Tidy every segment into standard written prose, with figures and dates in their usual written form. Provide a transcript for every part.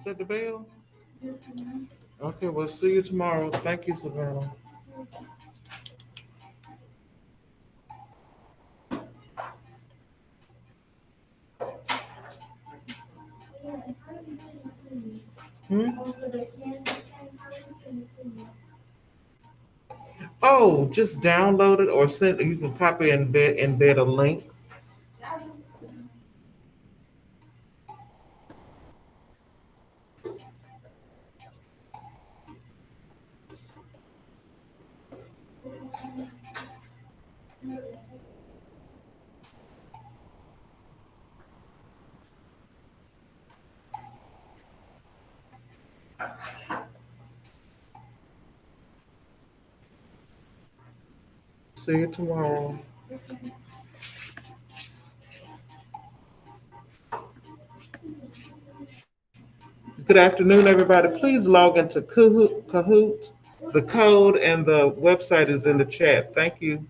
Is that the bell? Okay, we'll see you tomorrow. Thank you, Savannah. Hmm? Oh, just download it or send. You can copy and embed a link. See you tomorrow. Good afternoon, everybody. Please log into Kahoot. The code and the website is in the chat. Thank you.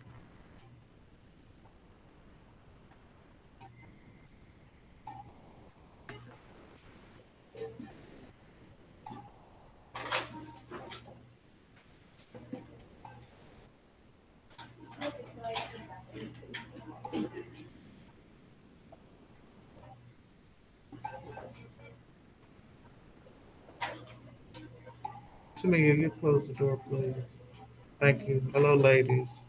Tamia, you close the door, please. Thank you. Hello, ladies.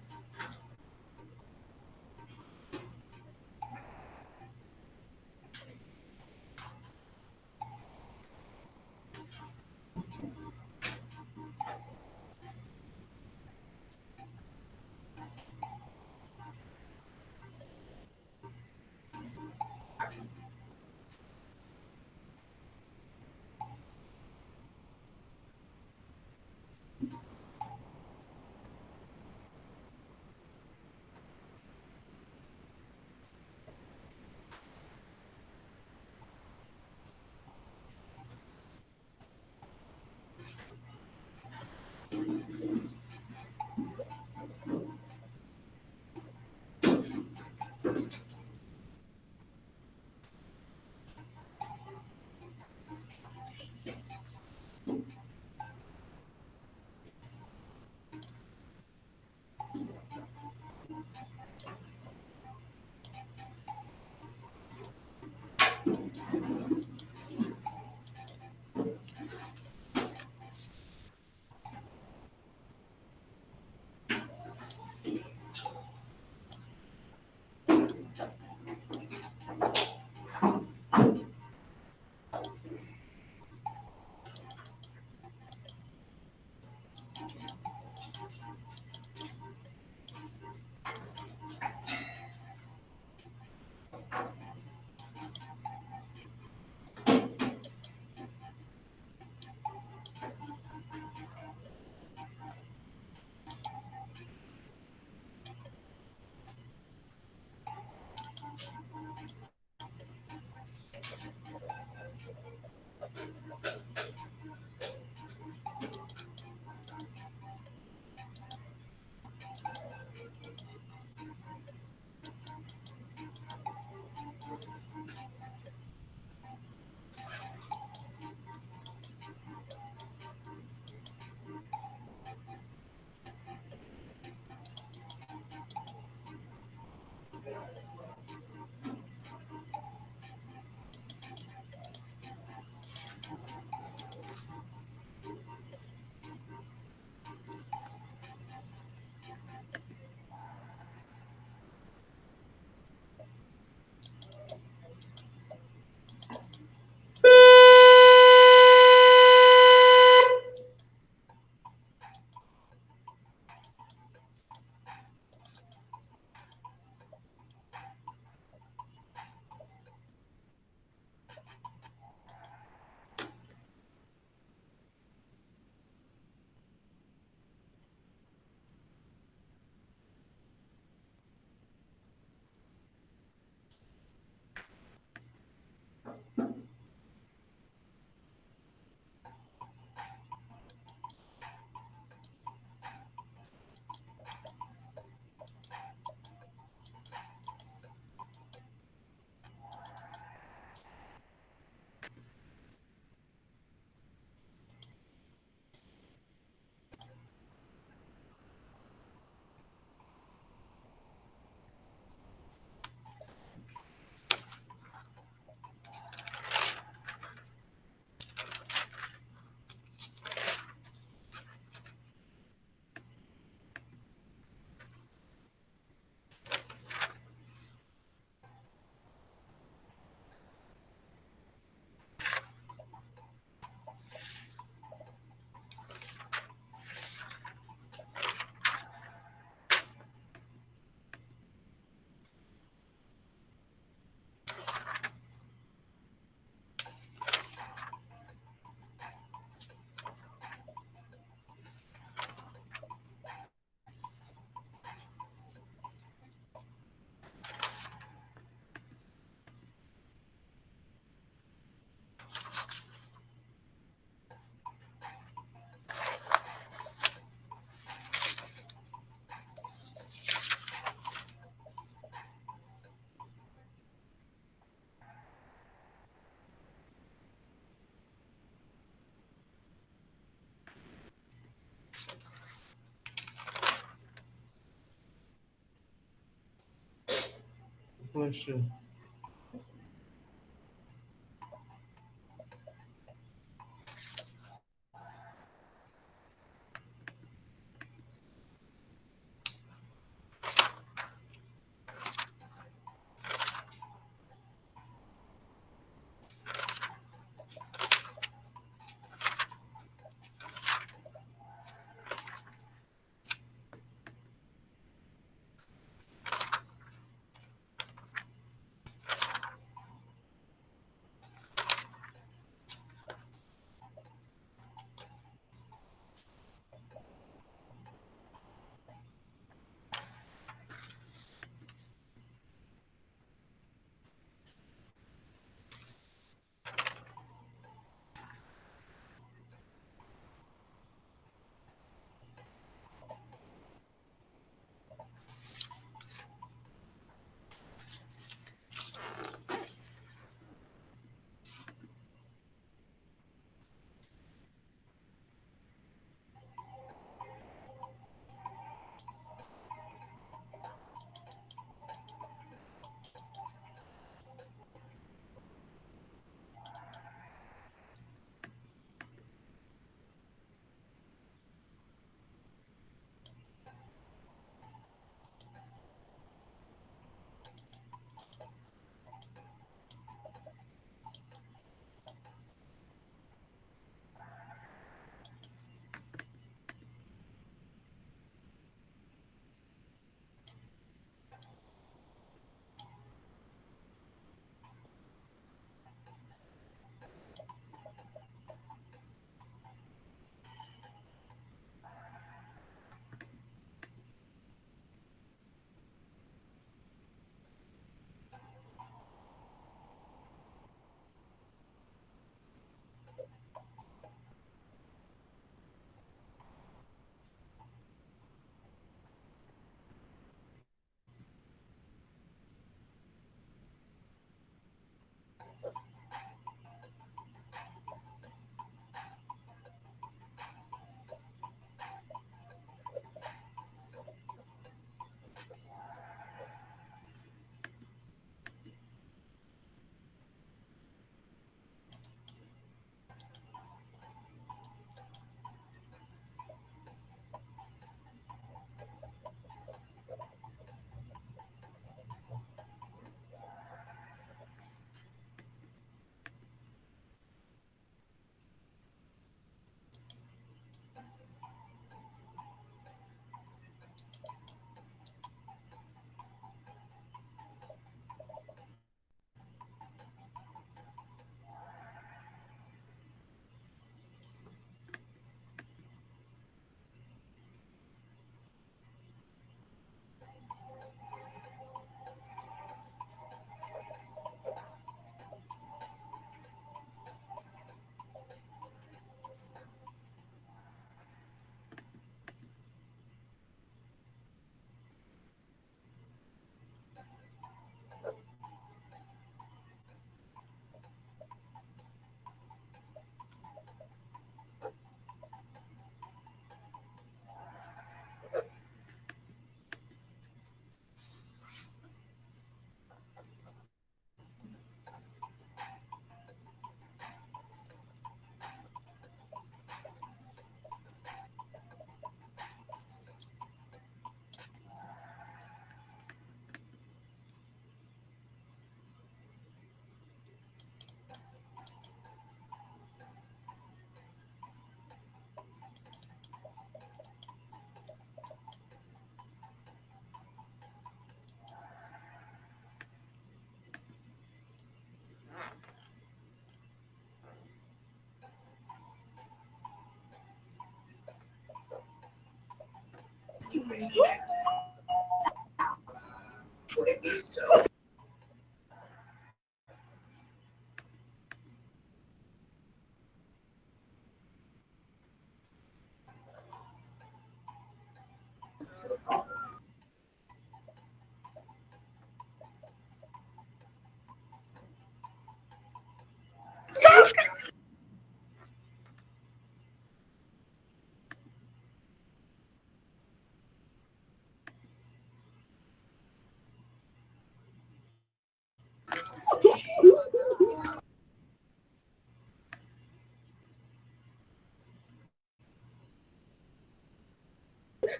Bless you.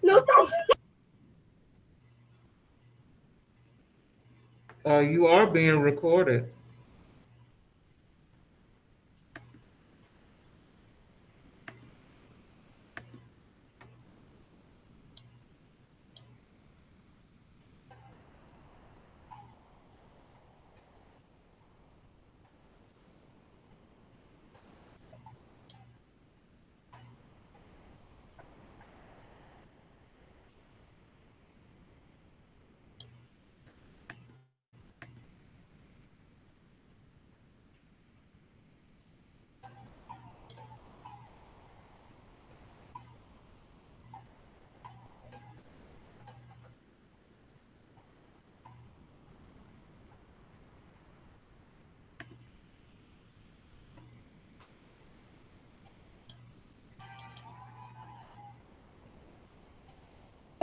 No, don't. You are being recorded.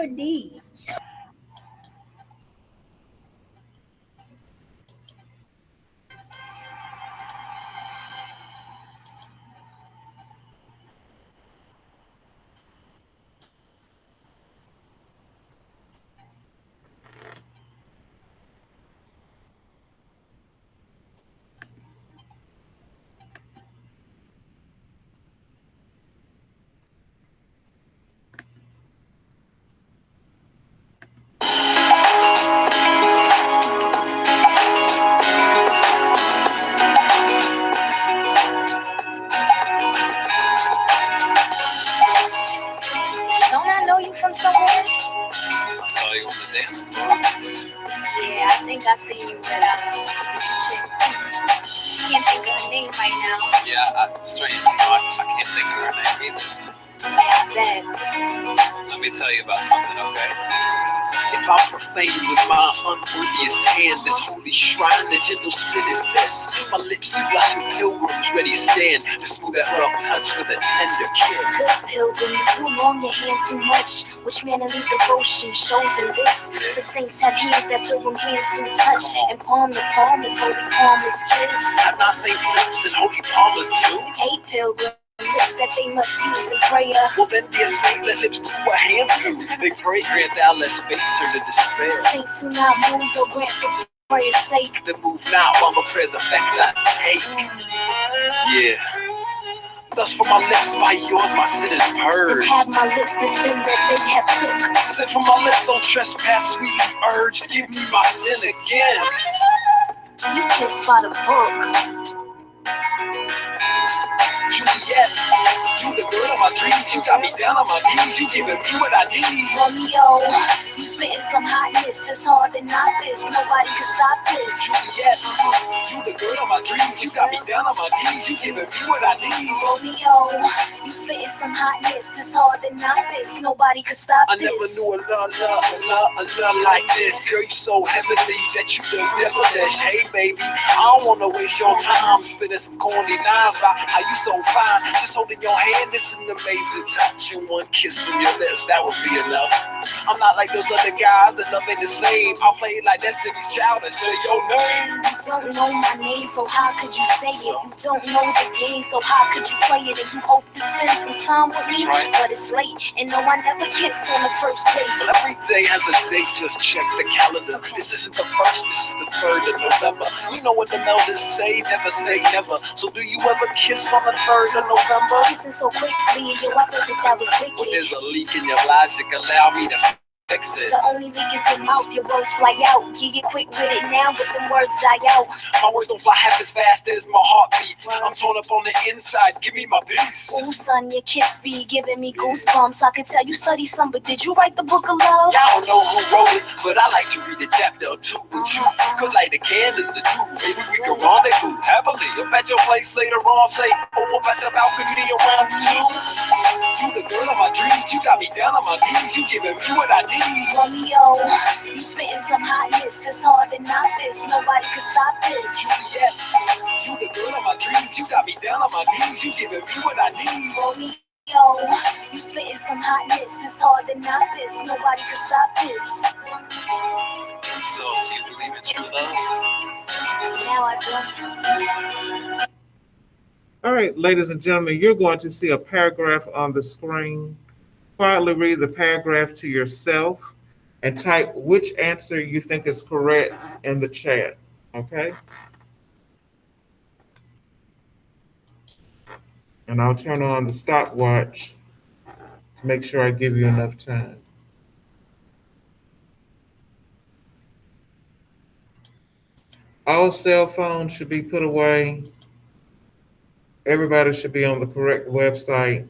For D. Don't I know you from somewhere? I saw you on the dance floor. Yeah, I think I seen you with this chick. Can't think of her name right now. Yeah, strange, I can't think of her name either. Yeah, I bet. Let me tell you about something, okay? If I profane with my unworthiest hand this holy shrine, the gentle sin is this. My lips to blushing pilgrims ready stand to smooth that rough touch with a tender kiss. Good pilgrim, you too long, your hands too much. Which manly devotion shows in this? The saints have hands that pilgrim hands do touch. And palm to palm is holy palmless kiss. Have not saints lips and holy palmers too? Hey pilgrim, lips that they must use in prayer. Well then be a saint, let lips do what hands do. They pray, grant thou less faith turn to despair. Saints do not move, no grant for prayer's sake. Then move now while my prayers effect I take. Yeah. Thus from my lips by yours my sin is purged. And have my lips the sin that they have took. Sin from my lips on trespass sweetly urged. Give me my sin again. You kissed by the book. Juliet, you the girl of my dreams. You got me down on my knees. You giving me what I need. Romeo, you spitting some hotness. It's hard to not this. Nobody can stop this. Juliet, you the girl of my dreams. You got me down on my knees. You giving me what I need. Romeo, you spitting some hotness. It's hard to not this. Nobody can stop I this. never knew a love like this. Girl, you so heavenly that you look devilish. Hey, baby, I don't wanna waste your time spinning some corny lines about how you so fine. Just holding your hand is an amazing touch. And one kiss from your lips, that would be enough. I'm not like those other guys that love ain't the same. I'll play it like Destiny's Child and say your name. You don't know my name, so how could you say it? You don't know the game, so how could you play it? And you hope to spend some time with me, but it's late. And no, I never kiss on the first date. Well, every day has a date, just check the calendar. This isn't the first, this is the 3rd of November. You know what the elders say never. So do you ever kiss on the 3rd of November? Kissing so quickly, yo, I thought that was When wicked. there's a leak in your logic, allow me to fix it. The only leak is your mouth, your words fly out. Yeah, you're quick with it now, but them words die out. My words don't fly half as fast as my heart beats. I'm torn up on the inside, give me my peace. Ooh, son, your kiss be giving me goosebumps. I could tell you study some, but did you write the book of love? I don't know who wrote it, but I like to read a chapter or two with you. Could light a candle to the truth. Maybe we could rendezvous happily. Up at your place later on, say, oh, up at the balcony around 2. You the girl of my dreams, you got me down on my knees. You giving me what I need. Romeo, you spitting some hotness. It's hard to not this. Nobody can stop this. Juliet, you the girl of my dreams. You got me down on my knees. You giving me what I need. Romeo, you spitting some hotness. It's hard to not this. Nobody can stop this. So, do you believe in true love? Now I do. All right, ladies and gentlemen, you're going to see a paragraph on the screen. quietly read the paragraph to yourself and type which answer you think is correct in the chat. Okay? And I'll turn on the stopwatch to make sure I give you enough time. All cell phones should be put away. Everybody should be on the correct website.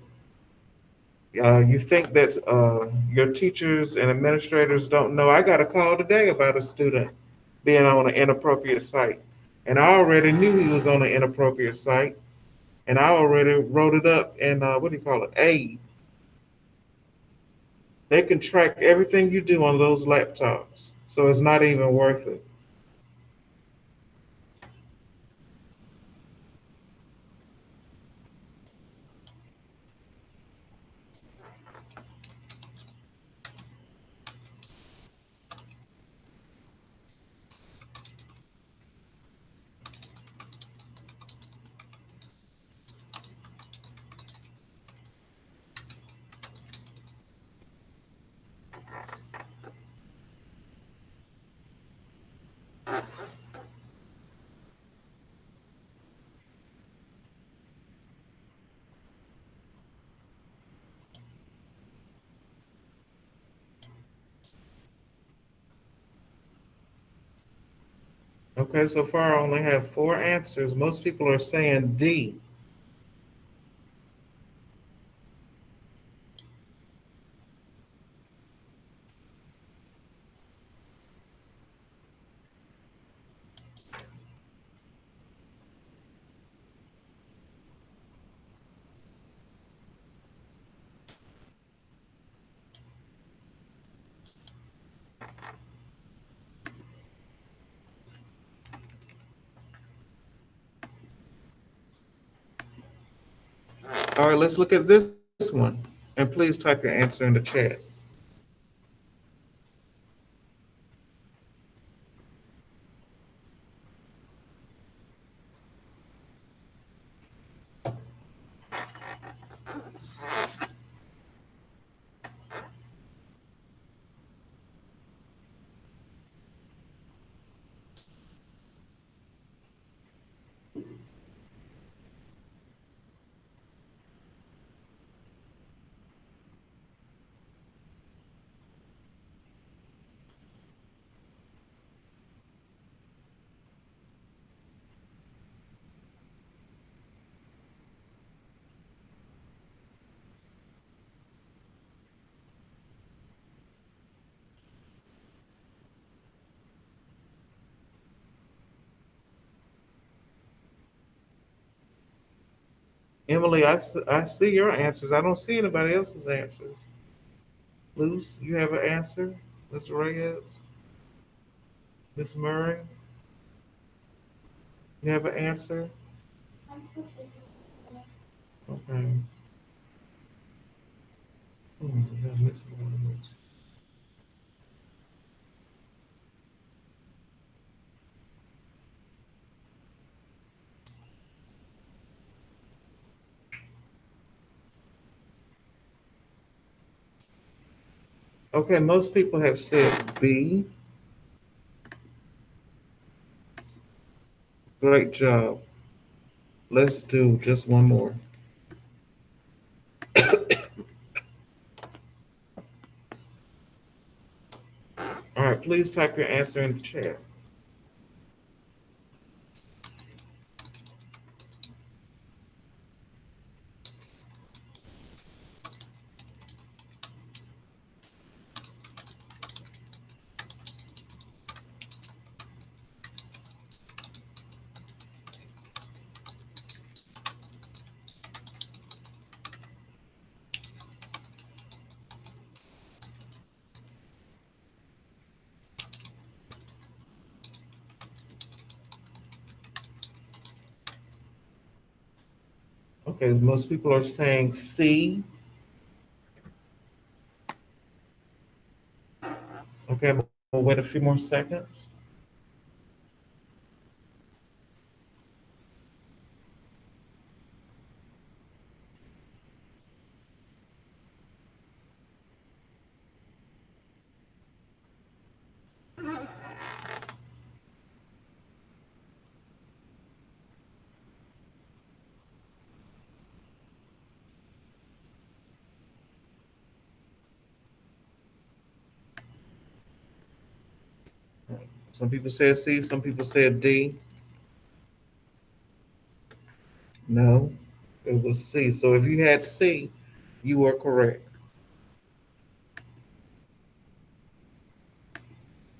You think that your teachers and administrators don't know? I got a call today about a student being on an inappropriate site. And I already knew he was on an inappropriate site. And I already wrote it up in, what do you call it? AID. They can track everything you do on those laptops. So it's not even worth it. Okay, so far I only have four answers. Most people are saying D. All right, let's look at this one. And please type your answer in the chat. Emily, I see your answers. I don't see anybody else's answers. Luce, you have an answer? Ms. Reyes? Miss Murray, you have an answer? Okay. Yeah, Miss Murray. Okay, most people have said B. Great job. Let's do just one more. All right, please type your answer in the chat. Okay, most people are saying C. Okay, we'll wait a few more seconds. Some people said C, some people said D. No, it was C. So if you had C, you were correct.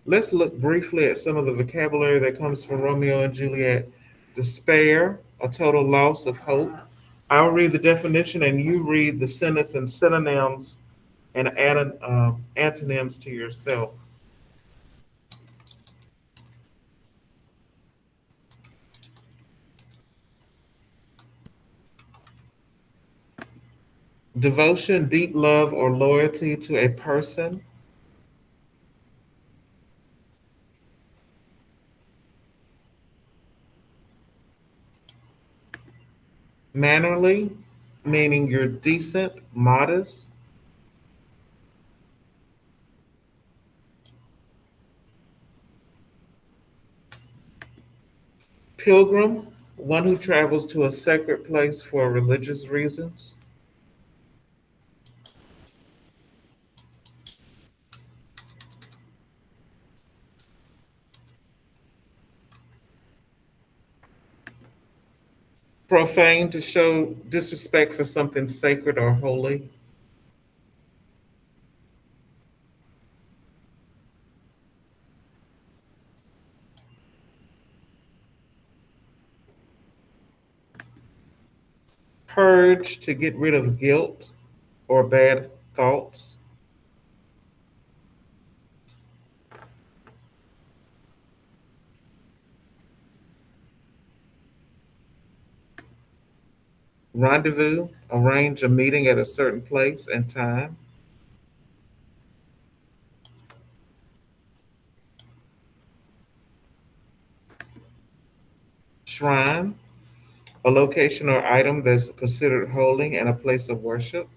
Let's look briefly at some of the vocabulary that comes from Romeo and Juliet. Despair, a total loss of hope. I'll read the definition and you read the sentence and synonyms and antonyms to yourself. Devotion, deep love or loyalty to a person. Mannerly, meaning you're decent, modest. Pilgrim, one who travels to a sacred place for religious reasons. Profane, to show disrespect for something sacred or holy. Purge, to get rid of guilt or bad thoughts. Rendezvous, arrange a meeting at a certain place and time. Shrine, a location or item that's considered holy and a place of worship.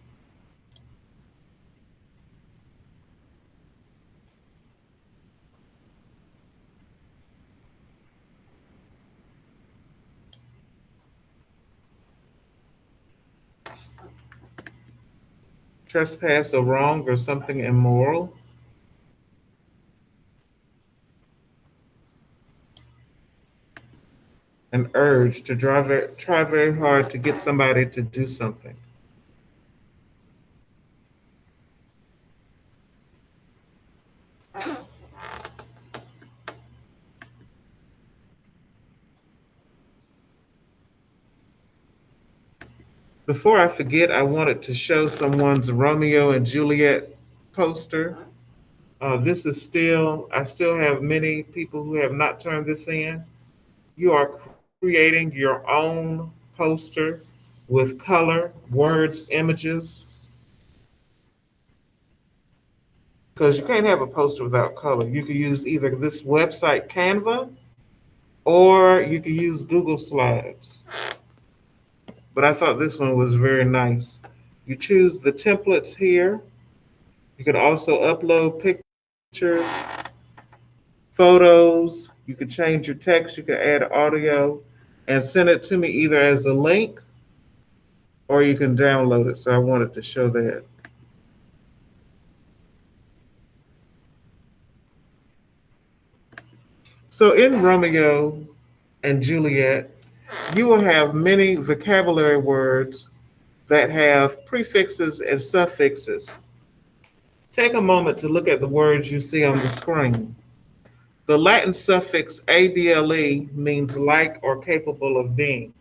Trespass, a wrong or something immoral. An urge, to try very hard to get somebody to do something. Before I forget, I wanted to show someone's Romeo and Juliet poster. I still have many people who have not turned this in. You are creating your own poster with color, words, images, because you can't have a poster without color. You could use either this website, Canva, or you could use Google Slides. But I thought this one was very nice. You choose the templates here. You can also upload pictures, photos. You could change your text. You could add audio and send it to me either as a link or you can download it. So I wanted to show that. So in Romeo and Juliet, you will have many vocabulary words that have prefixes and suffixes. Take a moment to look at the words you see on the screen. The Latin suffix able means like or capable of being.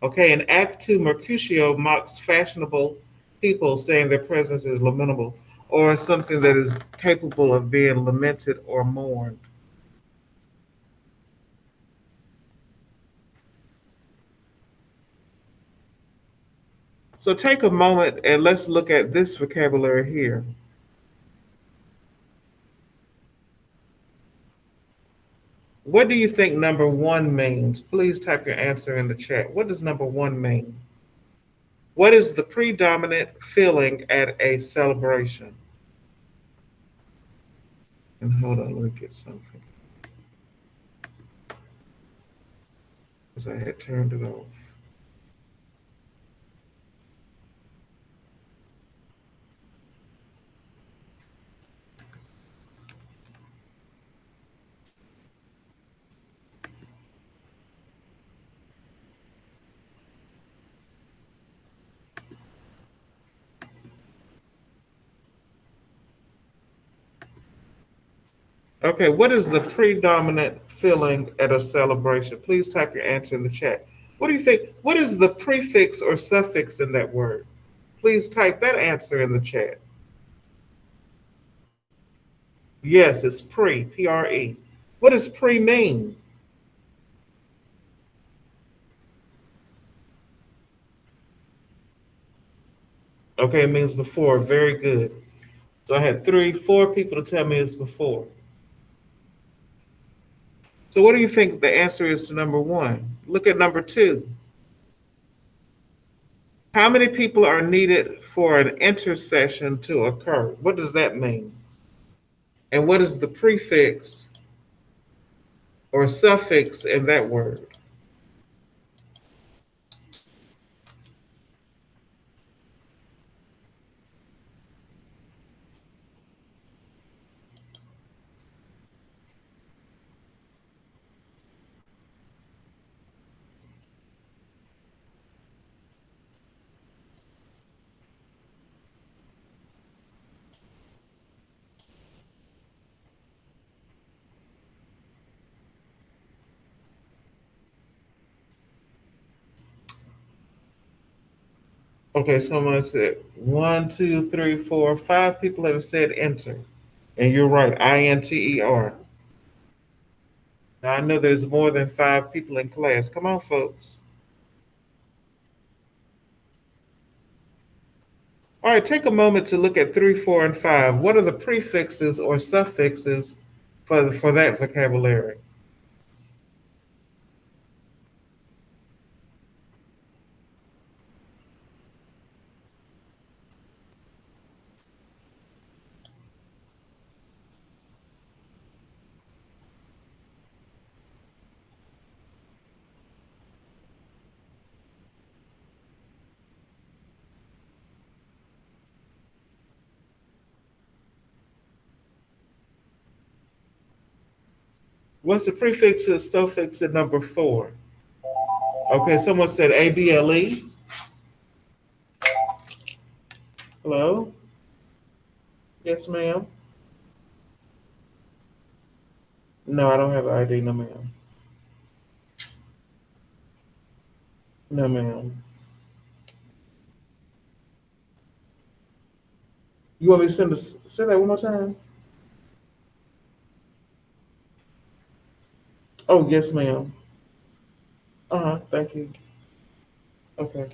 Okay, in Act 2, Mercutio mocks fashionable people, saying their presence is lamentable or something that is capable of being lamented or mourned. So take a moment and let's look at this vocabulary here. What do you think number one means? Please type your answer in the chat. What does number one mean? What is the predominant feeling at a celebration? And hold on, let me get something because I had turned it off. Okay, what is the predominant feeling at a celebration? Please type your answer in the chat. What do you think? What is the prefix or suffix in that word? Please type that answer in the chat. Yes, it's pre, P R E. What does pre mean? Okay, it means before. Very good. So I had four people to tell me it's before. So what do you think the answer is to number one? Look at number two. How many people are needed for an intercession to occur? What does that mean? And what is the prefix or suffix in that word? Okay, someone said one, two, three, four, five people have said enter. And you're right, INTER. Now I know there's more than five people in class. Come on, folks. All right, take a moment to look at three, four, and five. What are the prefixes or suffixes for that vocabulary? What's the prefix or suffix in number four? Okay, someone said ABLE. Hello? Yes, ma'am. No, I don't have an ID, no, ma'am. No, ma'am. You want me to say that one more time? Oh, yes, ma'am. Uh-huh, thank you. Okay.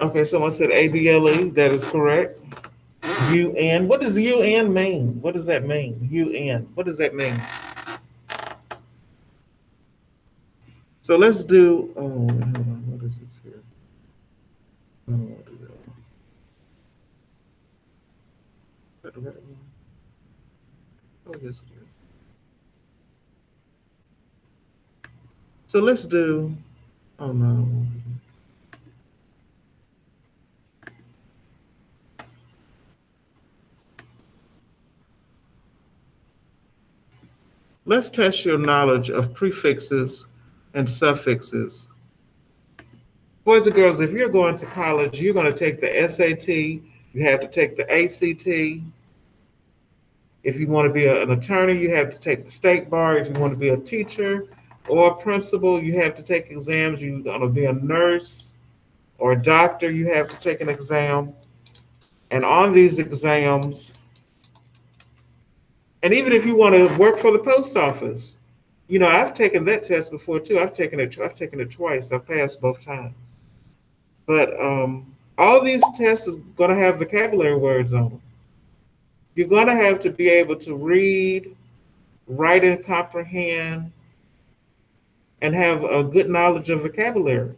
Okay, someone said ABLE. That is correct. UN. What does UN mean? What does that mean? UN. What does that mean? So let's do. Oh, hold on. What is this here? I don't want to do that one. Is that the right one? Oh, yes, it is. So let's do. Oh no. Let's test your knowledge of prefixes and suffixes. Boys and girls, if you're going to college, you're going to take the SAT, you have to take the ACT. If you want to be an attorney, you have to take the state bar. If you want to be a teacher or a principal, you have to take exams. You're going to be a nurse or a doctor, you have to take an exam. And on these exams, and even if you want to work for the post office, I've taken that test before too. I've taken it twice. I've passed both times. But all these tests is going to have vocabulary words on them. You're going to have to be able to read, write, and comprehend, and have a good knowledge of vocabulary.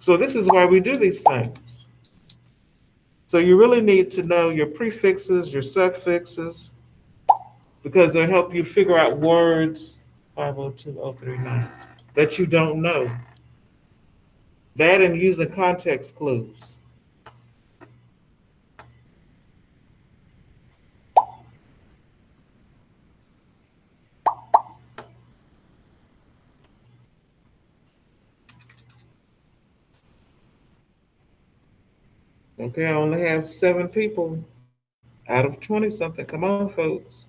So this is why we do these things. So you really need to know your prefixes, your suffixes, because they'll help you figure out words 502039 that you don't know. That and using context clues. Okay, I only have 7 people out of 20 something. Come on, folks.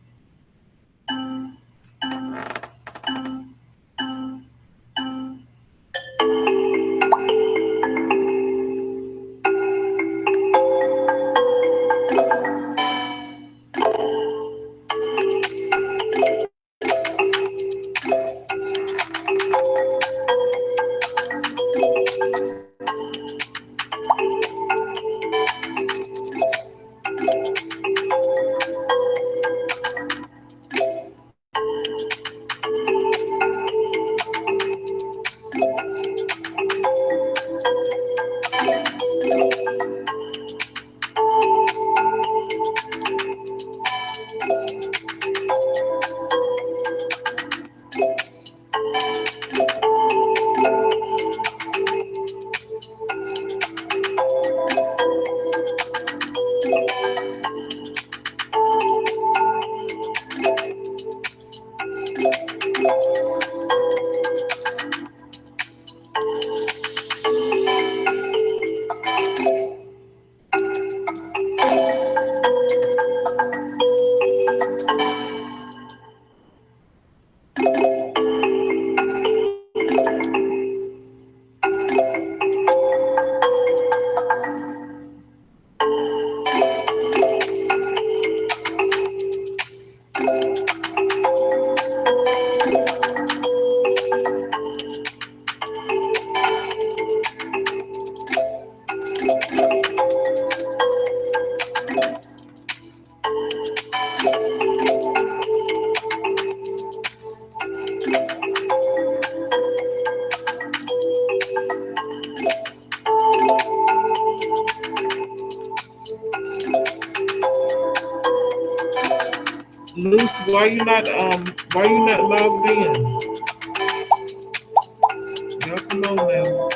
Lucy, why you not logged in? Y'all come on now.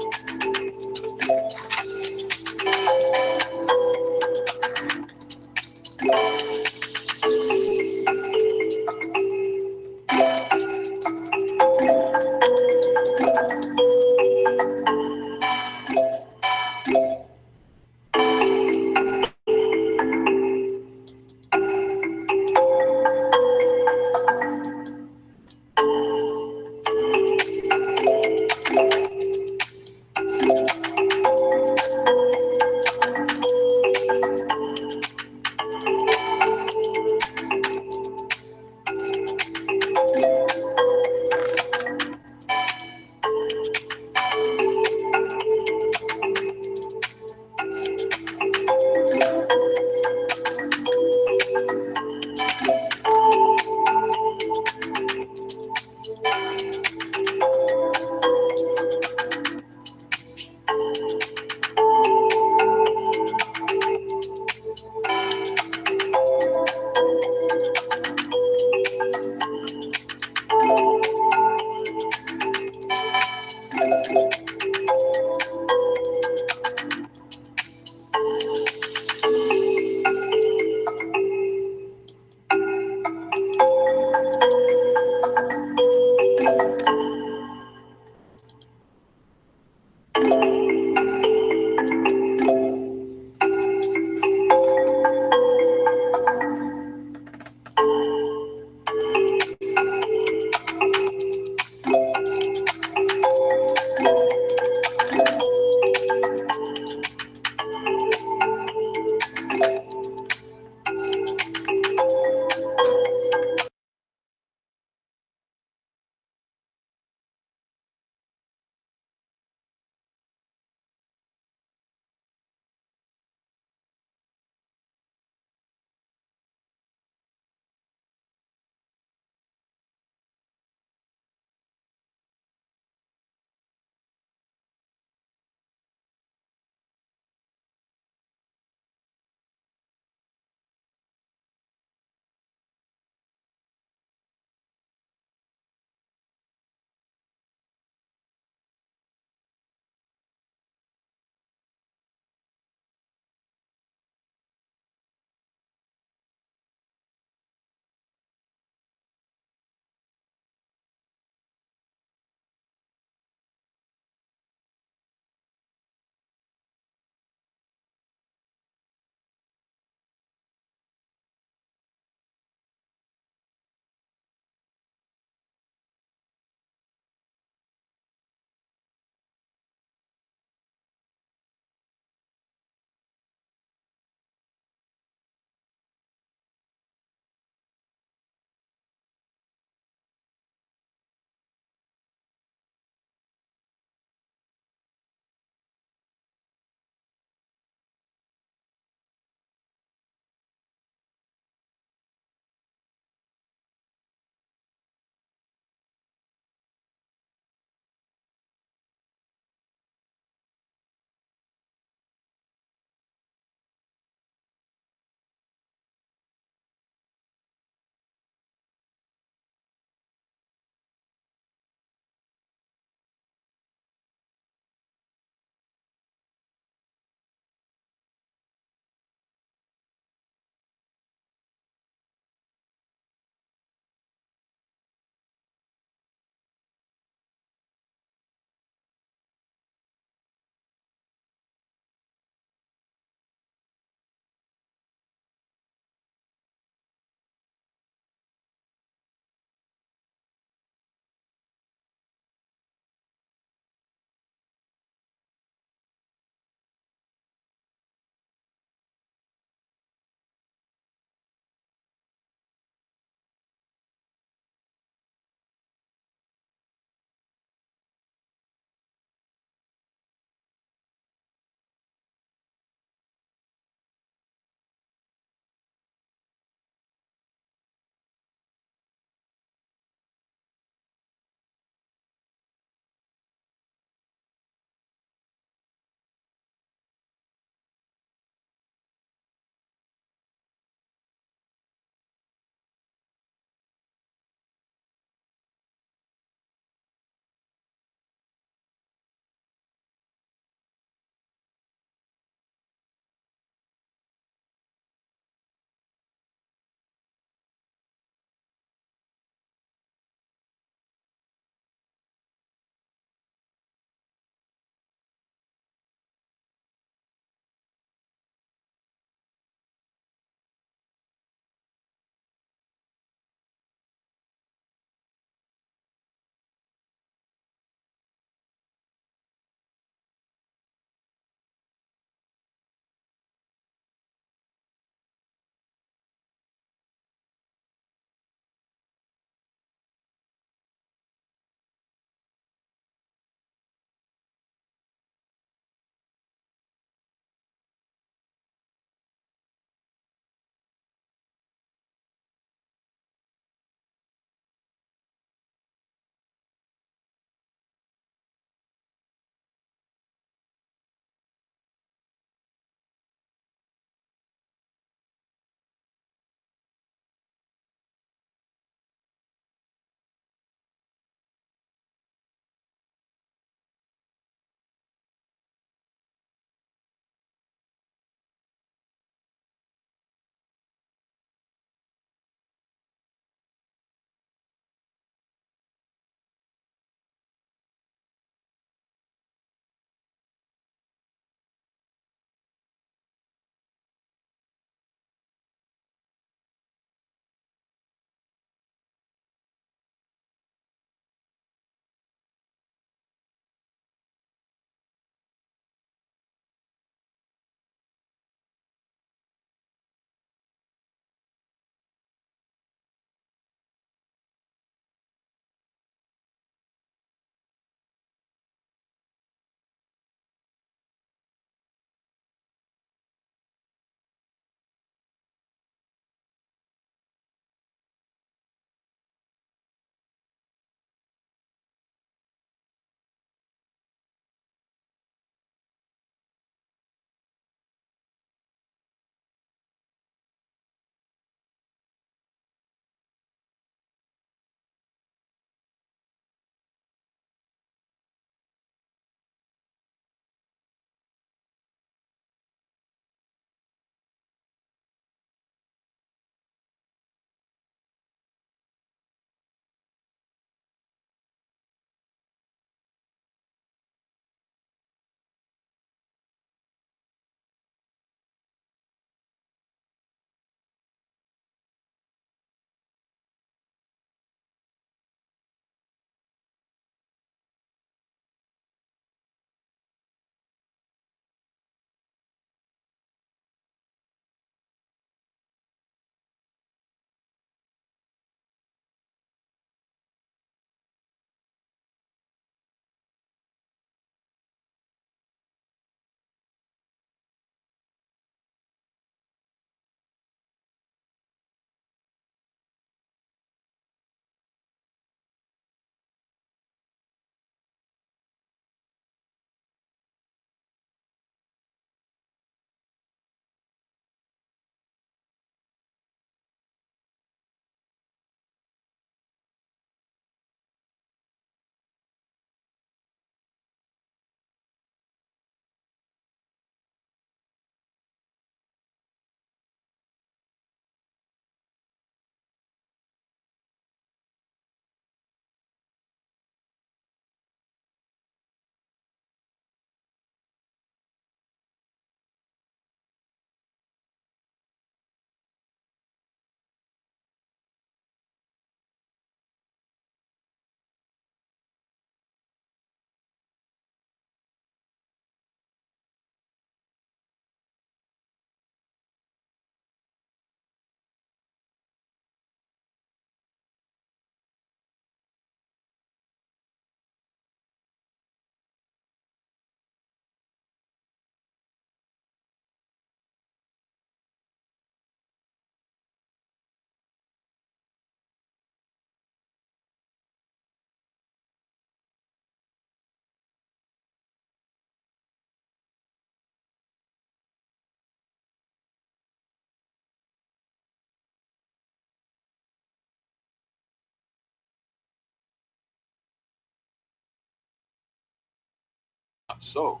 not so.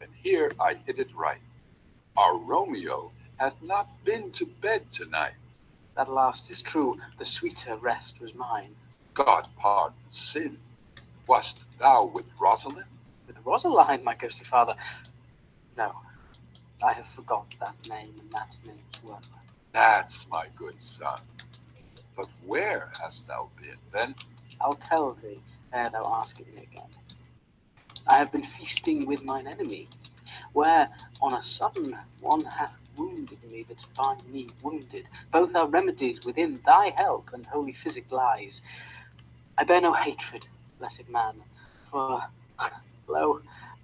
And here I hit it right. Our Romeo hath not been to bed tonight. That last is true, the sweeter rest was mine. God pardon sin. Wast thou with Rosalind? With Rosaline, my ghostly father. No, I have forgot that name and that name's worth. That's my good son. But where hast thou been then? I'll tell thee ere thou ask it me again. I have been feasting with mine enemy, where on a sudden one hath wounded me that by me wounded. Both our remedies within thy help and holy physic lies. I bear no hatred, blessed man, for lo,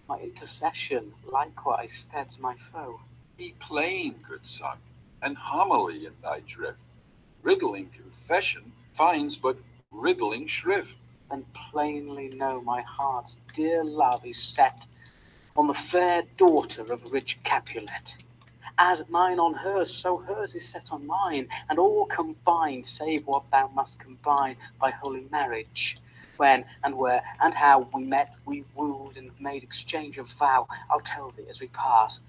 my intercession likewise steads my foe. Be plain, good son, and homily in thy drift. Riddling confession finds but riddling shrift. And plainly know my heart's dear love is set on the fair daughter of rich Capulet. As mine on hers, so hers is set on mine, and all combined, save what thou must combine by holy marriage. When and where and how we met, we wooed and made exchange of vow, I'll tell thee as we pass.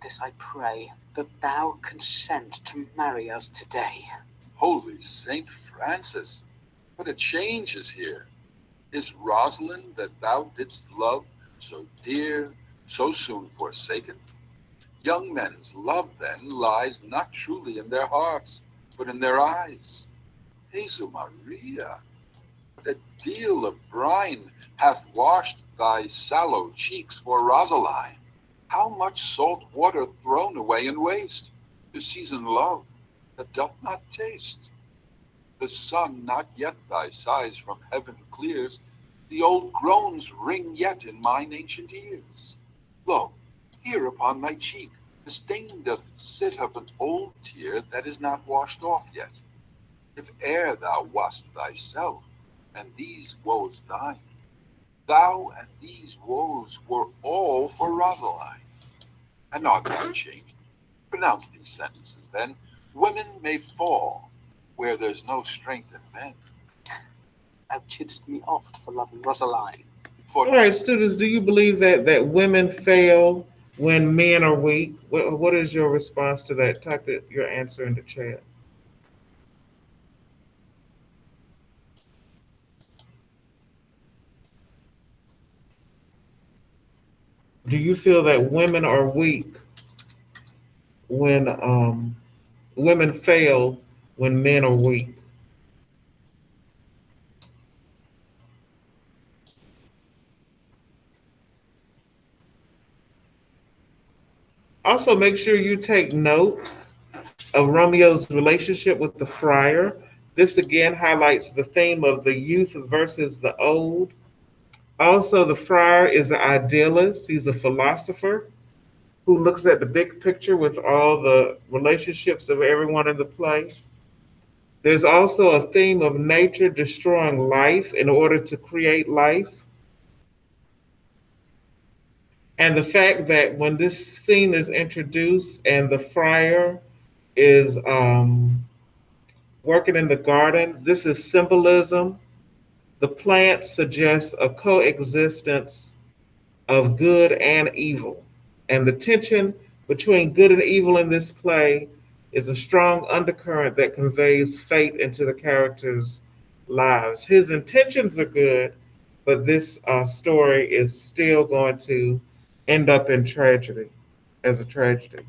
This I pray, that thou consent to marry us today. Holy Saint Francis, what a change is here! Is Rosalind that thou didst love so dear, so soon forsaken? Young men's love then lies not truly in their hearts, but in their eyes. Jesu Maria, what a deal of brine hath washed thy sallow cheeks for Rosaline! How much salt water thrown away in waste, to season love that doth not taste! The sun not yet thy sighs from heaven clears, the old groans ring yet in mine ancient ears. Lo, here upon my cheek the stain doth sit of an old tear that is not washed off yet. If e'er thou wast thyself, and these woes thine, thou and these woes were all for Rosaline. And art thou changed? Pronounce these sentences then. Women may fall where there's no strength in men. Thou chidst me oft for loving Rosaline. For All right, students, do you believe that women fail when men are weak? What is your response to that? Type your answer in the chat. Do you feel that women are weak when women fail when men are weak? Also, make sure you take note of Romeo's relationship with the friar. This again highlights the theme of the youth versus the old. Also, the friar is an idealist, he's a philosopher who looks at the big picture with all the relationships of everyone in the play. There's also a theme of nature destroying life in order to create life. And the fact that when this scene is introduced and the friar is working in the garden, this is symbolism. The plant suggests a coexistence of good and evil. And the tension between good and evil in this play is a strong undercurrent that conveys fate into the characters' lives. His intentions are good, but this story is still going to end up in tragedy, as a tragedy.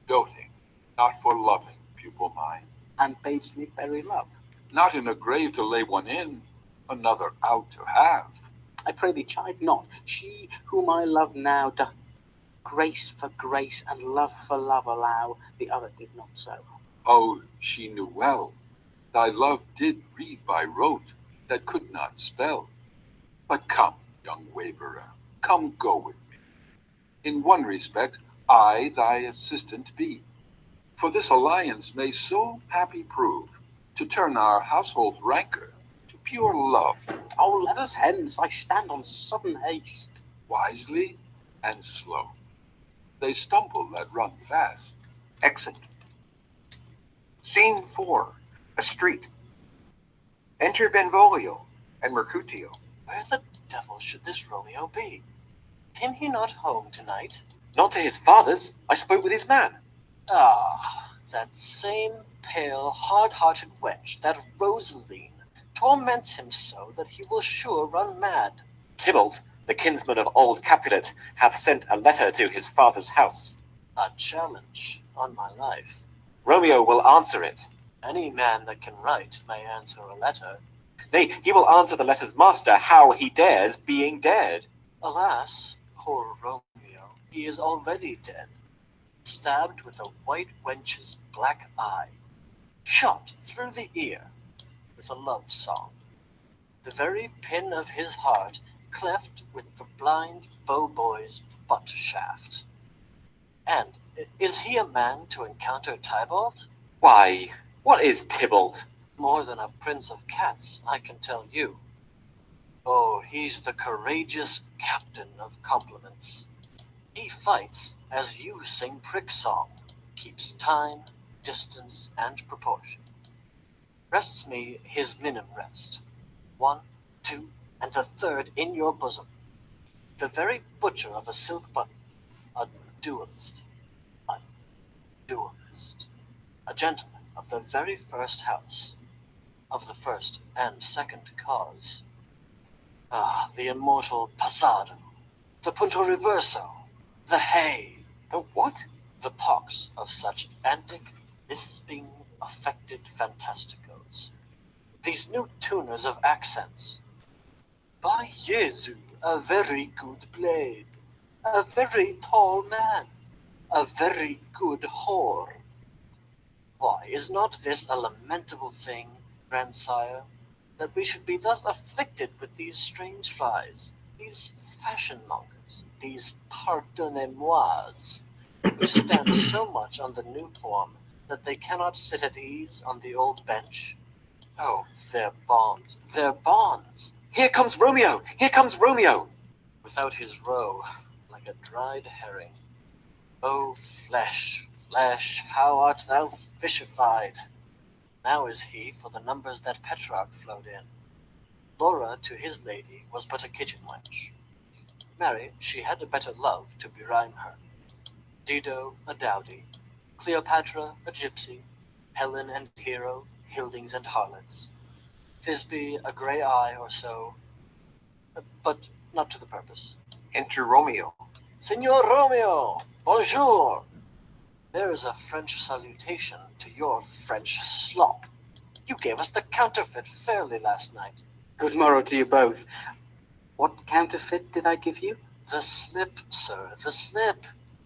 doting, not for loving, pupil mine, And bades me bury love. not in a grave to lay one in, another out to have. I pray thee chide not. She whom I love now doth grace for grace and love for love allow. The other did not so. Oh, she knew well, thy love did read by rote, that could not spell. But come, young waverer, come go with me. In one respect, I thy assistant be. For this alliance may so happy prove, to turn our household's rancor to pure love, Oh, let us hence. I stand on sudden haste. wisely and slow. They stumble that run fast. Exit. Scene 4. A street. Enter Benvolio and Mercutio. Where the devil should this Romeo be? Came he not home tonight? Not to his father's. I spoke with his man. Ah, that same pale, hard-hearted wench, that Rosaline, torments him so that he will sure run mad. Tybalt, the kinsman of old Capulet, hath sent a letter to his father's house. A challenge, on my life. Romeo will answer it. Any man that can write may answer a letter. Nay, he will answer the letter's master how he dares, being dared. Alas, poor Romeo, he is already dead, stabbed with a white wench's black eye, shot through the ear with a love song, the very pin of his heart cleft with the blind bow-boy's butt shaft. And is he a man to encounter Tybalt? Why, what is Tybalt? More than a prince of cats, I can tell you. Oh, he's the courageous captain of compliments. He fights as you sing prick song, keeps time, distance, and proportion. Rests me his minim rest. 1, 2, and the third in your bosom. The very butcher of a silk button, a duelist, a duelist, a gentleman of the very first house, of the first and second cause. Ah, the immortal passado, the punto reverso, the hay, The what? the pox of such antic, lisping, affected fantasticos. These new tuners of accents. By Jesu, a very good blade, a very tall man, a very good whore. Why, is not this a lamentable thing, grandsire, that we should be thus afflicted with these strange flies, these fashion-mongers, these pardonnez-mois, who stand so much on the new form that they cannot sit at ease on the old bench? Oh, their bonds, their bonds! Here comes Romeo! Here comes Romeo! Without his roe, like a dried herring. O flesh, flesh, how art thou fishified! Now is he for the numbers that Petrarch flowed in. Laura to his lady was but a kitchen wench. Marry, she had a better love to berhyme her. Dido a dowdy, Cleopatra a gypsy, Helen and Hero Hildings and harlots, Thisbe a grey eye or so, but not to the purpose. Enter Romeo. Signor Romeo, bonjour! There is a French salutation to your French slop. You gave us the counterfeit fairly last night. Good morrow to you both. What counterfeit did I give you? The slip, sir, the slip.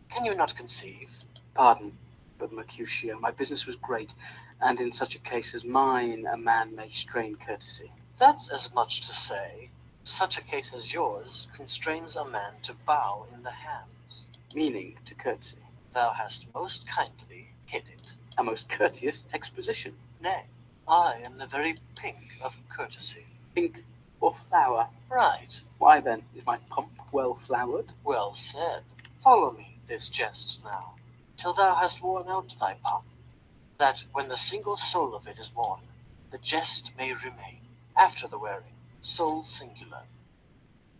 Can you not conceive? Pardon, but Mercutio, my business was great, and in such a case as mine, a man may strain courtesy. That's as much to say, such a case as yours constrains a man to bow in the hands. Meaning to courtesy. Thou hast most kindly hit it. A most courteous exposition. Nay, I am the very pink of courtesy. Pink or flower? Right, Why then, is my pomp well flowered? well said. Follow me this jest now, till thou hast worn out thy pomp, that when the single soul of it is worn, the jest may remain, after the wearing, soul singular.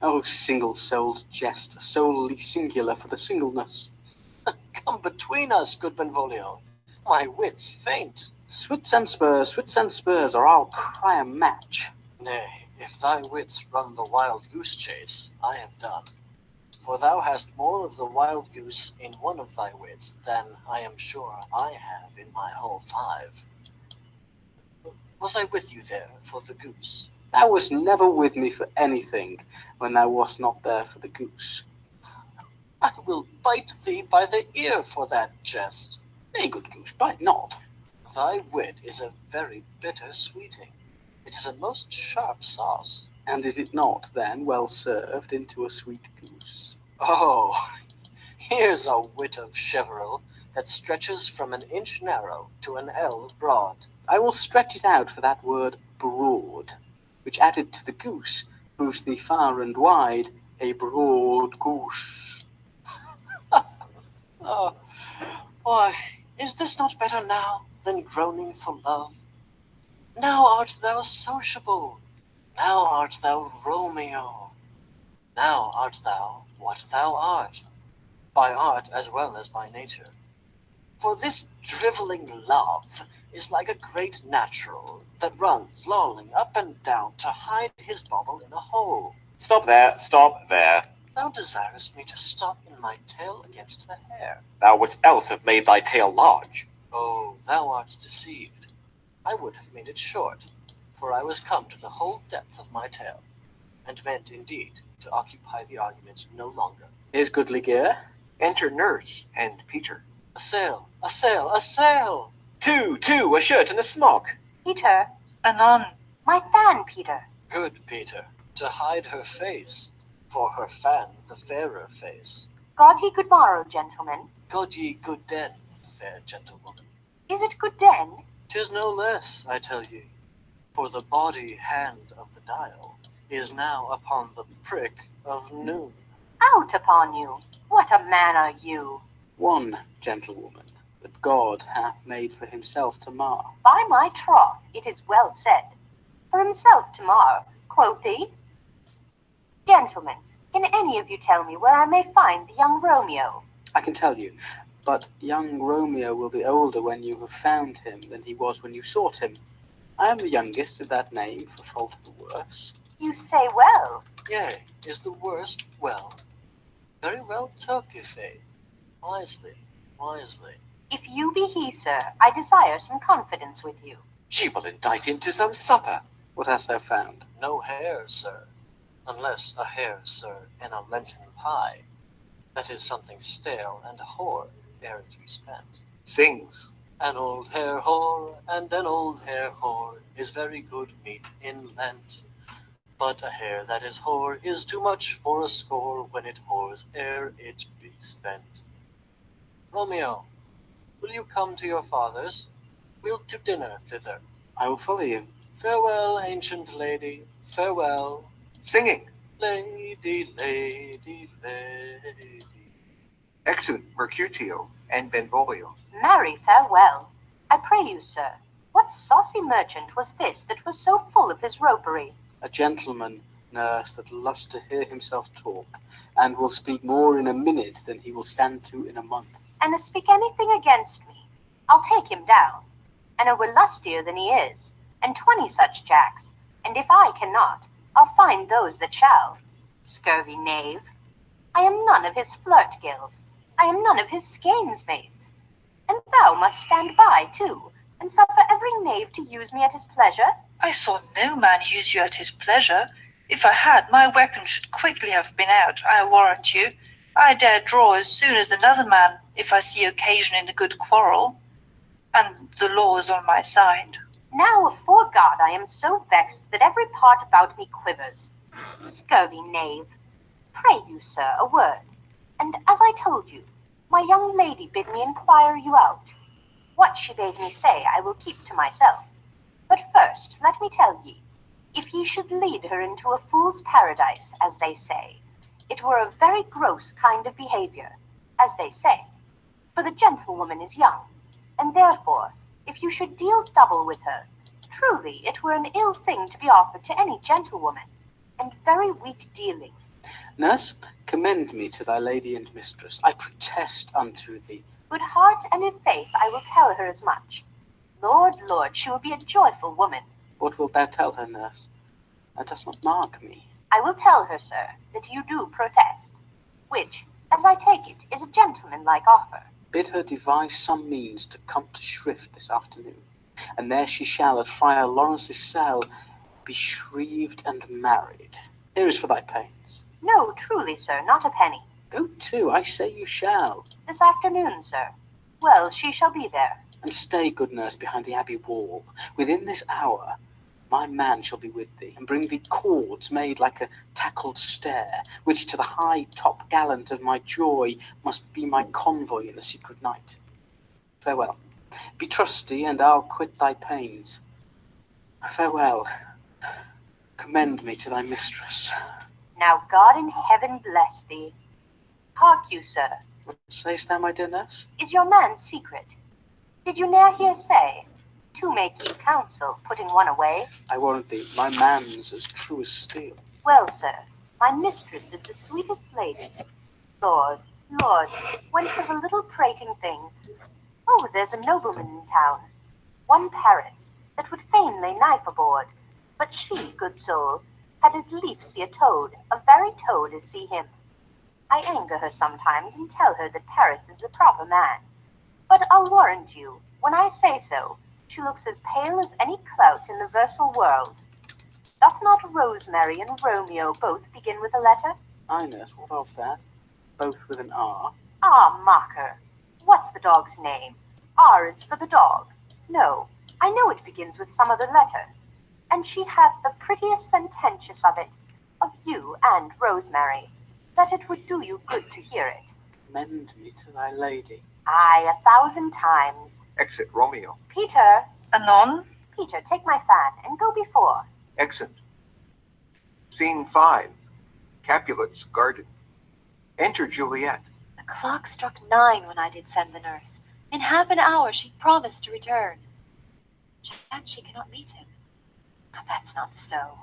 Oh, single-souled jest, solely singular for the singleness. Come between us, good Benvolio. My wits faint. Swits and spurs, or I'll cry a match. Nay, if thy wits run the wild goose chase, I have done. For thou hast more of the wild goose in one of thy wits than I am sure I have in my whole 5. Was I with you there for the goose? Thou wast never with me for anything, when thou wast not there for the goose. I will bite thee by the ear for that jest. Nay, good goose, bite not. Thy wit is a very bitter sweeting. It is a most sharp sauce. And is it not, then, well served into a sweet goose? Oh, here's a wit of Cheveril that stretches from an inch narrow to an ell broad. I will stretch it out for that word broad, which added to the goose proves thee far and wide a broad goose. Oh, why, is this not better now than groaning for love? Now art thou sociable. Now art thou Romeo. Now art thou what thou art, by art as well as by nature. For this driveling love is like a great natural that runs lolling up and down to hide his bauble in a hole. Stop there, stop there. Thou desirest me to stop in my tail against the hair. Thou wouldst else have made thy tail large. Oh, thou art deceived. I would have made it short, for I was come to the whole depth of my tail, and meant indeed to occupy the argument no longer. Here's goodly gear. Enter nurse and Peter. A sail, a sail, a sail! Two, a shirt and a smock. Peter, Anon. my fan, Peter. Good Peter, to hide her face, for her fan's the fairer face. God ye good morrow, gentlemen. God ye good den, fair gentlewoman. Is it good den? 'Tis no less, I tell ye, for the body hand of the dial is now upon the prick of noon. Out upon you! What a man are you! One gentlewoman that God hath made for himself to mar. By my troth, it is well said. For himself to mar, quoth he. Gentlemen, can any of you tell me where I may find the young Romeo? I can tell you, but young Romeo will be older when you have found him than he was when you sought him. I am the youngest of that name, for fault of the worse. You say well. Yea, is the worst well? Very well took, i' faith. Wisely, wisely. If you be he, sir, I desire some confidence with you. She will indict him to some supper. What hast thou found? No hare, sir, unless a hare, sir, in a Lenten pie. That is something stale and hoar ere it be spent. Sings. An old hare whore and an old hare whore is very good meat in Lent. But a hare that is whore is too much for a score when it whores ere it be spent. Romeo, will you come to your father's? We'll to dinner thither. I will follow you. Farewell, ancient lady, farewell. Singing. Lady, lady, lady. Exunt Mercutio and Benvolio. Marry, farewell. I pray you, sir, what saucy merchant was this that was so full of his ropery? A gentleman, nurse, that loves to hear himself talk, and will speak more in a minute than he will stand to in a month. And to speak anything against me, I'll take him down. And a were lustier than he is, and 20 such jacks, and if I cannot, I'll find those that shall. Scurvy knave. I am none of his flirt gills, I am none of his skeins mates. And thou must stand by too, and suffer every knave to use me at his pleasure. I saw no man use you at his pleasure. If I had, my weapon should quickly have been out, I warrant you. I dare draw as soon as another man, if I see occasion in a good quarrel, and the law is on my side. Now, afore God, I am so vexed that every part about me quivers. Scurvy knave. Pray you, sir, a word. And as I told you, my young lady bid me inquire you out. What she bade me say I will keep to myself. But first, let me tell ye, if ye should lead her into a fool's paradise, as they say, it were a very gross kind of behaviour, as they say. For the gentlewoman is young, and therefore, if you should deal double with her, truly it were an ill thing to be offered to any gentlewoman, and very weak dealing. Nurse, commend me to thy lady and mistress. I protest unto thee. Good heart and in faith I will tell her as much. Lord, Lord, she will be a joyful woman. What wilt thou tell her, nurse? Thou dost not mark me. I will tell her, sir, that you do protest, which, as I take it, is a gentlemanlike offer. Bid her devise some means to come to shrift this afternoon, and there she shall at Friar Lawrence's cell be shrived and married. Here is for thy pains. No, truly, sir, not a penny. Go to, I say you shall. This afternoon, sir. Well, she shall be there. And stay, good nurse, behind the abbey wall. Within this hour, my man shall be with thee, and bring thee cords made like a tackled stair, which to the high top gallant of my joy must be my convoy in the secret night. Farewell. Be trusty, and I'll quit thy pains. Farewell. Commend me to thy mistress. Now God in heaven bless thee. Hark you, sir, What sayst thou, my dear nurse? is your man secret? Did you ne'er hear say, Two may keep counsel, putting one away. I warrant thee, my man's as true as steel. Well, sir, my mistress is the sweetest lady. Lord, Lord, when 'twas a little prating thing. Oh, there's a nobleman in town, one Paris, that would fain lay knife aboard. But she, good soul, had as lief see a toad, a very toad as see him. I anger her sometimes and tell her that Paris is the proper man. But I'll warrant you, when I say so, she looks as pale as any clout in the versal world. Doth not Rosemary and Romeo both begin with a letter? Ay, nurse, what of that? Both with an R. Ah, mocker, what's the dog's name? R is for the dog. No, I know it begins with some other letter. And she hath the prettiest sententious of it, of you and Rosemary, that it would do you good to hear it. Mend me to thy lady. Aye, 1,000 times. Exit Romeo. Peter, Anon? Peter, take my fan and go before. Exit. Scene 5. Capulets garden. Enter Juliet. The clock struck 9 when I did send the nurse. In half an hour she promised to return. And she cannot meet him. But that's not so.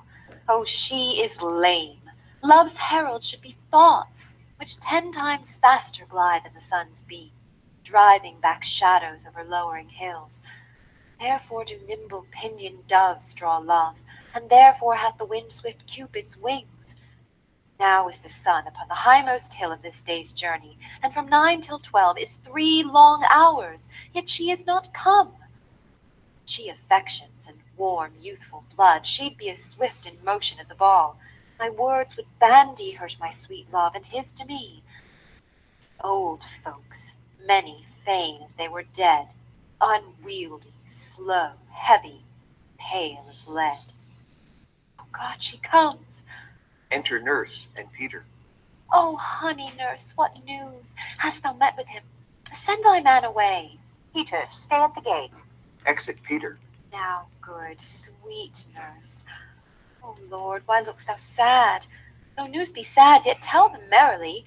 Oh, she is lame. Love's herald should be thoughts, which 10 times faster glide than the sun's beams, driving back shadows over lowering hills. Therefore do nimble pinioned doves draw love, and therefore hath the wind-swift Cupid's wings. Now is the sun upon the highmost hill of this day's journey, and from 9 till 12 is 3 long hours, yet she is not come. She affections and warm youthful blood, she'd be as swift in motion as a ball. My words would bandy her to my sweet love, and his to me. Old folks, many fain as they were dead, unwieldy, slow, heavy, pale as lead. Oh God, she comes. Enter nurse and Peter. Oh, honey nurse, what news? Hast thou met with him? Send thy man away. Peter, stay at the gate. Exit Peter. Now, good, sweet nurse. O Lord, why look'st thou sad? Though news be sad, yet tell them merrily.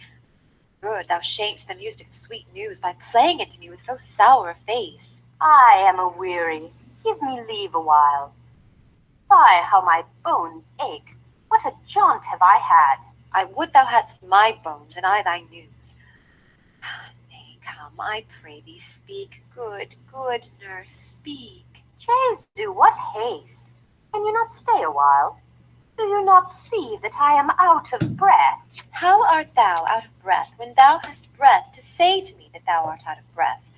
Good, thou shamest the music of sweet news by playing it to me with so sour a face. I am a-weary. Give me leave a while. Fie, how my bones ache. What a jaunt have I had. I would thou hadst my bones, and I thy news. Nay, come, I pray thee, speak. Good, good nurse, speak. Jesu, what haste! Can you not stay a while? Do you not see that I am out of breath? How art thou out of breath, when thou hast breath to say to me that thou art out of breath?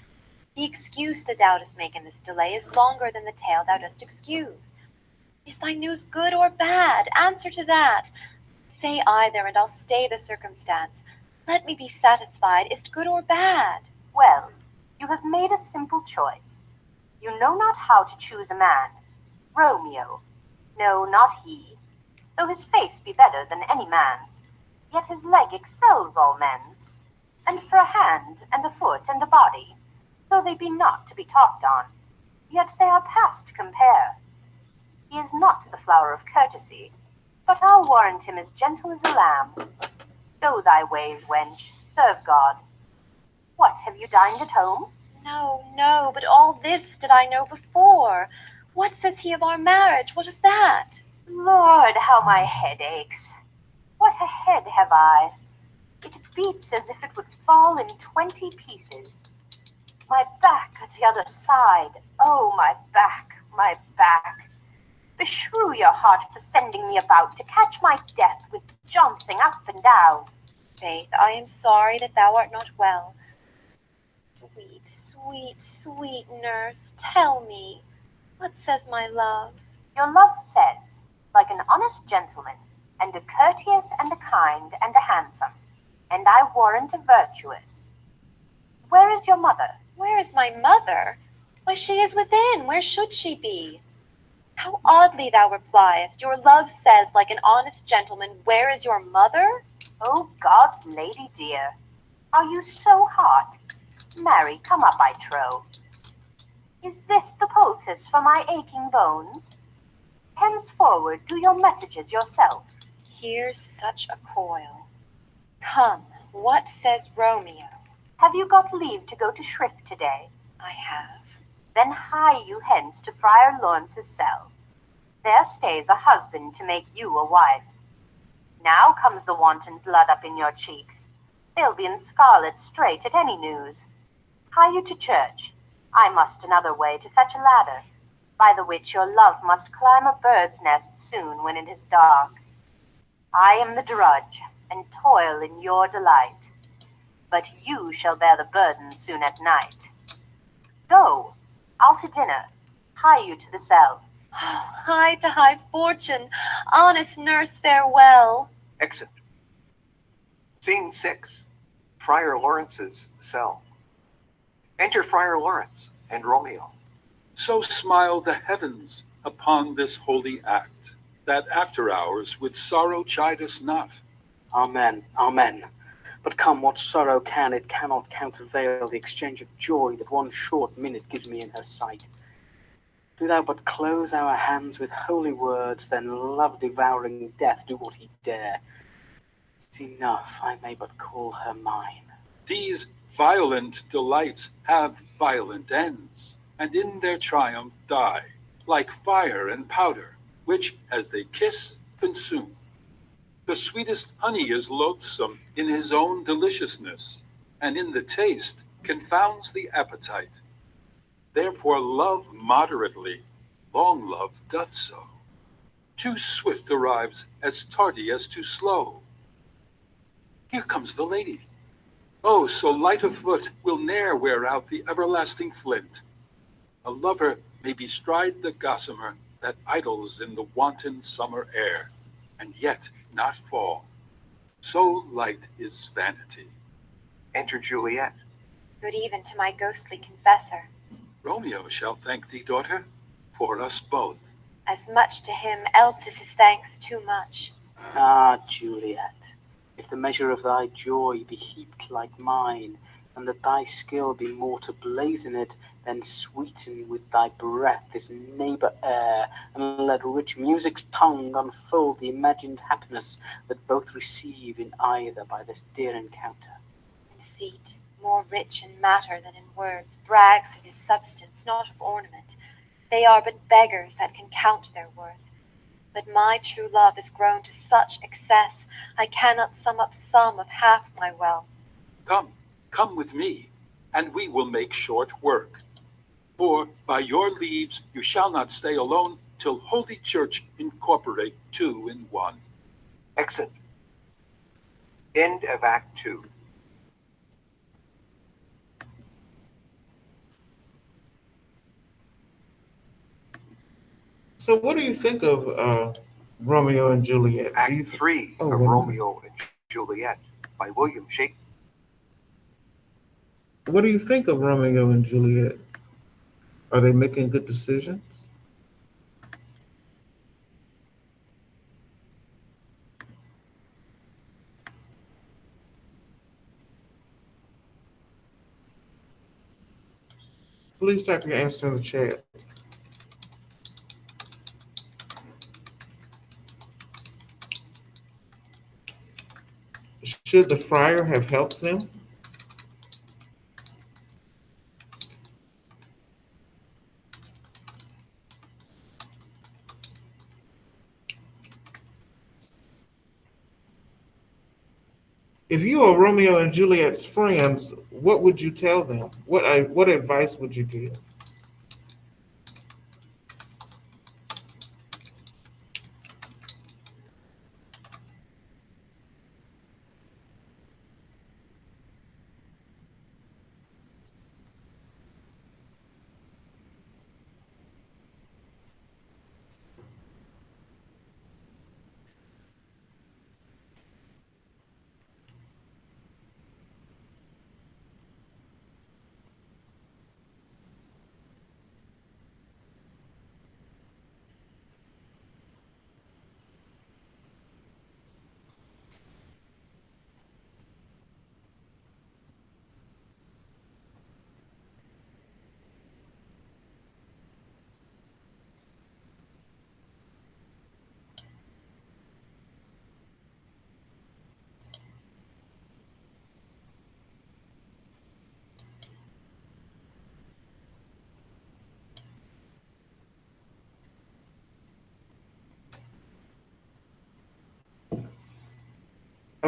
The excuse that thou dost make in this delay is longer than the tale thou dost excuse. Is thy news good or bad? Answer to that. Say either, and I'll stay the circumstance. Let me be satisfied. Is't good or bad? Well, you have made a simple choice. You know not how to choose a man. Romeo. No, not he. Though his face be better than any man's, yet his leg excels all men's. And for a hand, and a foot, and a body, though they be not to be talked on, yet they are past compare. He is not the flower of courtesy, but I'll warrant him as gentle as a lamb. Go thy ways, wench, serve God. What, have you dined at home? No, no, but all this did I know before. What says he of our marriage? What of that? Lord, how my head aches. What a head have I. It beats as if it would fall in 20 pieces. My back at the other side. Oh, my back, my back. Beshrew your heart for sending me about to catch my death with jouncing up and down. Faith, I am sorry that thou art not well. Sweet, sweet, sweet nurse, tell me, what says my love? Your love says, like an honest gentleman, and a courteous and a kind and a handsome, and I warrant a virtuous. Where is your mother? Where is my mother? Why, she is within. Where should she be? How oddly thou repliest. Your love says, like an honest gentleman, where is your mother? Oh, God's lady dear, are you so hot? Marry, come up, I trow. Is this the poultice for my aching bones? Henceforward do your messages yourself. Here's such a coil. Come, what says Romeo? Have you got leave to go to Shrift today? I have. Then hie you hence to Friar Lawrence's cell. There stays a husband to make you a wife. Now comes the wanton blood up in your cheeks. They'll be in scarlet straight at any news. Hie you to church. I must another way to fetch a ladder, by the which your love must climb a bird's nest soon when it is dark. I am the drudge, and toil in your delight, but you shall bear the burden soon at night. Go, I'll to dinner, hie you to the cell. High to high fortune, honest nurse, farewell. Exit. Scene 6. Friar Lawrence's cell. Enter Friar Lawrence and Romeo. So smile the heavens upon this holy act, that after hours with sorrow chide us not. Amen, amen. But come what sorrow can, it cannot countervail the exchange of joy that one short minute gives me in her sight. Do thou but close our hands with holy words, then love-devouring death do what he dare. It's enough, I may but call her mine. These violent delights have violent ends, and in their triumph die, like fire and powder, which, as they kiss, consume. The sweetest honey is loathsome in his own deliciousness, and in the taste confounds the appetite. Therefore love moderately, long love doth so. Too swift arrives as tardy as too slow. Here comes the lady. Oh, so light of foot will ne'er wear out the everlasting flint. A lover may bestride the gossamer that idles in the wanton summer air, and yet not fall. So light is vanity. Enter Juliet. Good even to my ghostly confessor. Romeo shall thank thee, daughter, for us both. As much to him, else is his thanks too much. Ah, Juliet, if the measure of thy joy be heaped like mine, and that thy skill be more to blazon it, then sweeten with thy breath this neighbor air, and let rich music's tongue unfold the imagined happiness that both receive in either by this dear encounter. Conceit, more rich in matter than in words, brags of his substance, not of ornament. They are but beggars that can count their worth. But my true love is grown to such excess, I cannot sum up some of half my wealth. Come, come with me, and we will make short work. For by your leaves you shall not stay alone till Holy Church incorporate two in one. Exit. End of Act 2. So, what do you think of Romeo and Juliet? Do you Act 3 oh, of what, Romeo and Juliet by William Shakespeare. what do you think of Romeo and Juliet? Are they making good decisions? Please type your answer in the chat. Should the friar have helped them? If you were Romeo and Juliet's friends, what would you tell them? What advice would you give?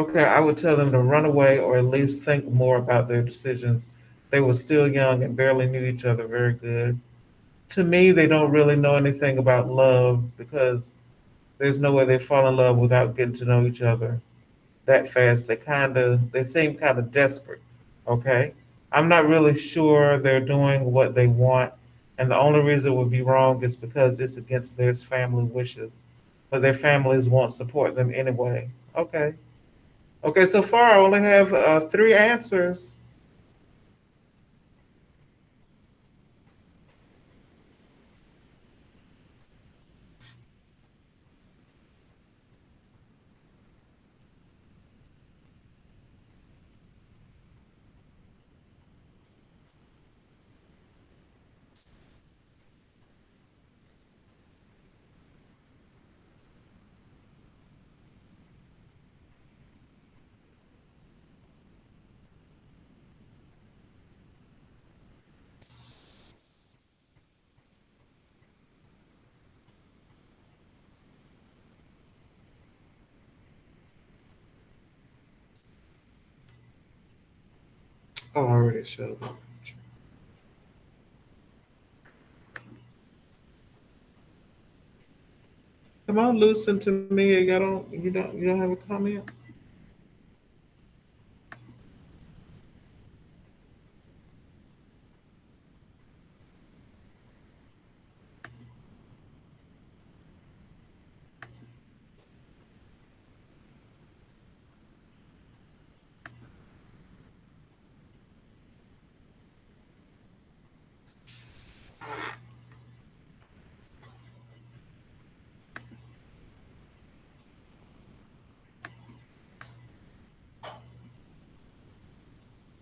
Okay, I would tell them to run away or at least think more about their decisions. They were still young and barely knew each other very good. To me, they don't really know anything about love because there's no way they fall in love without getting to know each other that fast. They seem kind of desperate. Okay, I'm not really sure they're doing what they want, and the only reason it would be wrong is because it's against their family wishes, but their families won't support them anyway. Okay, okay. So far, I only have three answers. Oh, I already showed them. Come on, listen to me. You don't have a comment.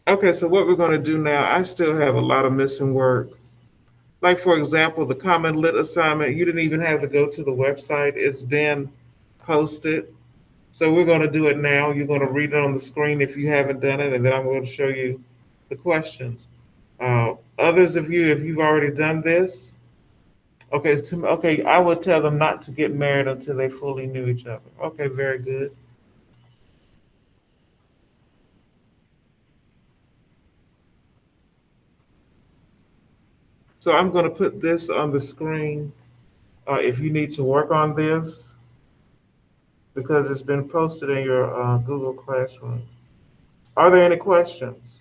Okay, so what we're going to do now, I still have a lot of missing work. Like, for example, the common lit assignment, you didn't even have to go to the website, it's been posted. So we're going to do it now. You're going to read it on the screen if you haven't done it, and then I'm going to show you the questions. Others of you, if you've already done this, okay, I would tell them not to get married until they fully knew each other. Okay, very good. So I'm going to put this on the screen if you need to work on this because it's been posted in your Google Classroom. Are there any questions?